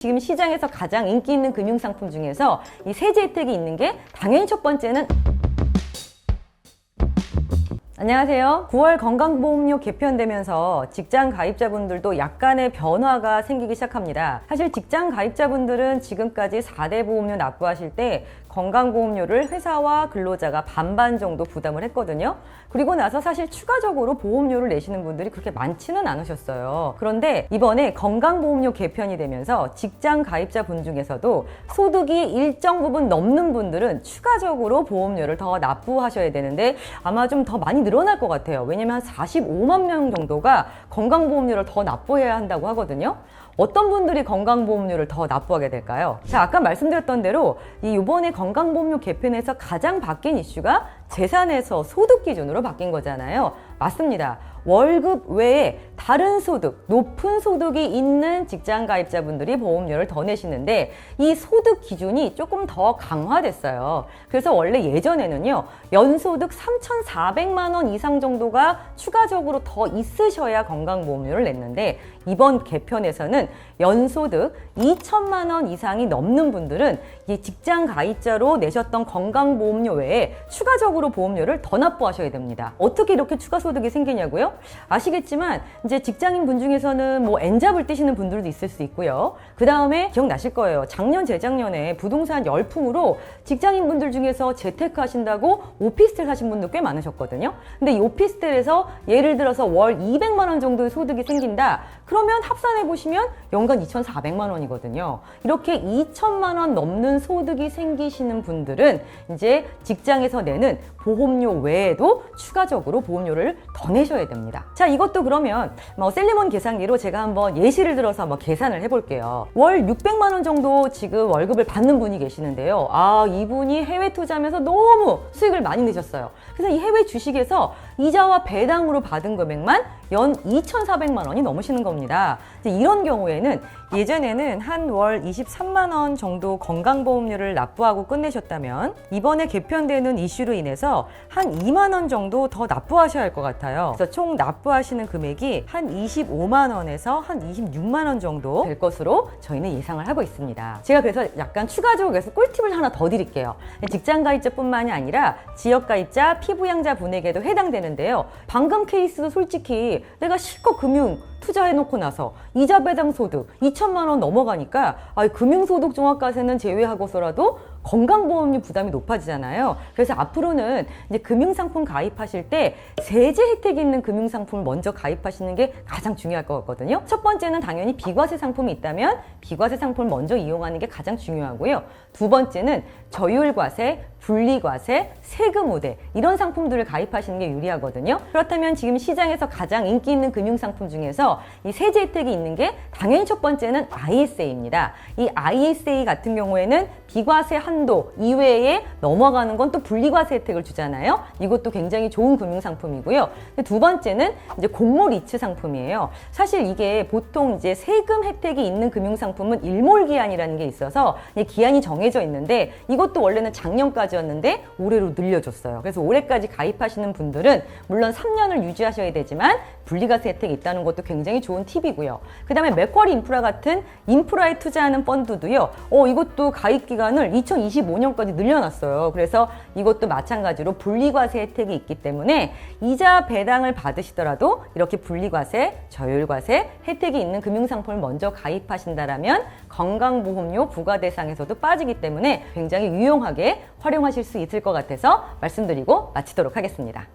지금 시장에서 가장 인기 있는 금융상품 중에서 이 세제 혜택이 있는 게 당연히 첫 번째는 안녕하세요. 9월 건강보험료 개편되면서 직장 가입자분들도 약간의 변화가 생기기 시작합니다. 사실 직장 가입자분들은 지금까지 4대 보험료 납부하실 때 건강보험료를 회사와 근로자가 반반 정도 부담을 했거든요. 그리고 나서 사실 추가적으로 보험료를 내시는 분들이 그렇게 많지는 않으셨어요. 그런데 이번에 건강보험료 개편이 되면서 직장 가입자분 중에서도 소득이 일정 부분 넘는 분들은 추가적으로 보험료를 더 납부하셔야 되는데 아마 좀 더 많이 늘어날 것 같아요. 왜냐면 한 45만 명 정도가 건강보험료를 더 납부해야 한다고 하거든요. 어떤 분들이 건강보험료를 더 납부하게 될까요? 자, 아까 말씀드렸던 대로 이번에 건강보험료 개편에서 가장 바뀐 이슈가 재산에서 소득 기준으로 바뀐 거잖아요. 맞습니다. 월급 외에 다른 소득, 높은 소득이 있는 직장 가입자분들이 보험료를 더 내시는데 이 소득 기준이 조금 더 강화됐어요. 그래서 원래 예전에는요, 연소득 3,400만 원 이상 정도가 추가적으로 더 있으셔야 건강보험료를 냈는데 이번 개편에서는 연소득 2천만 원 이상이 넘는 분들은 이 직장 가입자로 내셨던 건강보험료 외에 추가적으로 보험료를 더 납부하셔야 됩니다. 어떻게 이렇게 추가 소득이 생기냐고요? 아시겠지만 이제 직장인 분 중에서는 뭐 N잡을 떼시는 분들도 있을 수 있고요. 그 다음에 기억나실 거예요. 작년 재작년에 부동산 열풍으로 직장인 분들 중에서 재테크하신다고 오피스텔 사신 분들 꽤 많으셨거든요. 근데 이 오피스텔에서 예를 들어서 월 200만 원 정도의 소득이 생긴다. 그러면 합산해 보시면 연간 2,400만 원이거든요. 이렇게 2천만 원 넘는 소득이 생기시는 분들은 이제 직장에서 내는 보험료 외에도 추가적으로 보험료를 더 내셔야 됩니다. 자, 이것도 그러면 셀리먼 계산기로 제가 한번 예시를 들어서 한번 계산을 해볼게요. 월 600만 원 정도 지금 월급을 받는 분이 계시는데요. 이분이 해외 투자하면서 너무 수익을 많이 내셨어요. 그래서 이 해외 주식에서 이자와 배당으로 받은 금액만 연 2,400만 원이 넘으시는 겁니다. 이런 경우에는 예전에는 한 월 23만 원 정도 건강보험료를 납부하고 끝내셨다면 이번에 개편되는 이슈로 인해서 한 2만 원 정도 더 납부하셔야 할 것 같아요. 그래서 총 납부하시는 금액이 한 25만 원에서 한 26만 원 정도 될 것으로 저희는 예상을 하고 있습니다. 제가 그래서 약간 추가적으로 그래서 꿀팁을 하나 더 드릴게요. 직장 가입자뿐만이 아니라 지역 가입자, 피부양자 분에게도 해당되는데요. 방금 케이스도 솔직히 내가 실컷 금융 투자해놓고 나서 이자 배당 소득 2천만 원 넘어가니까 금융소득 종합과세는 제외하고서라도 건강보험료 부담이 높아지잖아요. 그래서 앞으로는 이제 금융상품 가입하실 때 세제 혜택이 있는 금융상품을 먼저 가입하시는 게 가장 중요할 것 같거든요. 첫 번째는 당연히 비과세 상품이 있다면 비과세 상품을 먼저 이용하는 게 가장 중요하고요. 두 번째는 저율과세, 분리과세, 세금 우대 이런 상품들을 가입하시는 게 유리하거든요. 그렇다면 지금 시장에서 가장 인기 있는 금융상품 중에서 이 세제 혜택이 있는 게 당연히 첫 번째는 ISA입니다. 이 ISA 같은 경우에는 비과세 한도 이외에 넘어가는 건 또 분리과세 혜택을 주잖아요. 이것도 굉장히 좋은 금융상품이고요. 두 번째는 이제 공모 리츠 상품이에요. 사실 이게 보통 이제 세금 혜택이 있는 금융상품은 일몰기한이라는 게 있어서 기한이 정해져 있는데 이것도 원래는 작년까지였는데 올해로 늘려줬어요. 그래서 올해까지 가입하시는 분들은 물론 3년을 유지하셔야 되지만 분리과세 혜택이 있다는 것도 굉장히 좋은 팁이고요. 그 다음에 맥쿼리 인프라 같은 인프라에 투자하는 펀드도요. 이것도 가입 기간을 2025년까지 늘려놨어요. 그래서 이것도 마찬가지로 분리과세 혜택이 있기 때문에 이자 배당을 받으시더라도 이렇게 분리과세, 저율과세 혜택이 있는 금융상품을 먼저 가입하신다라면 건강보험료 부과 대상에서도 빠지기 때문에 굉장히 유용하게 활용하실 수 있을 것 같아서 말씀드리고 마치도록 하겠습니다.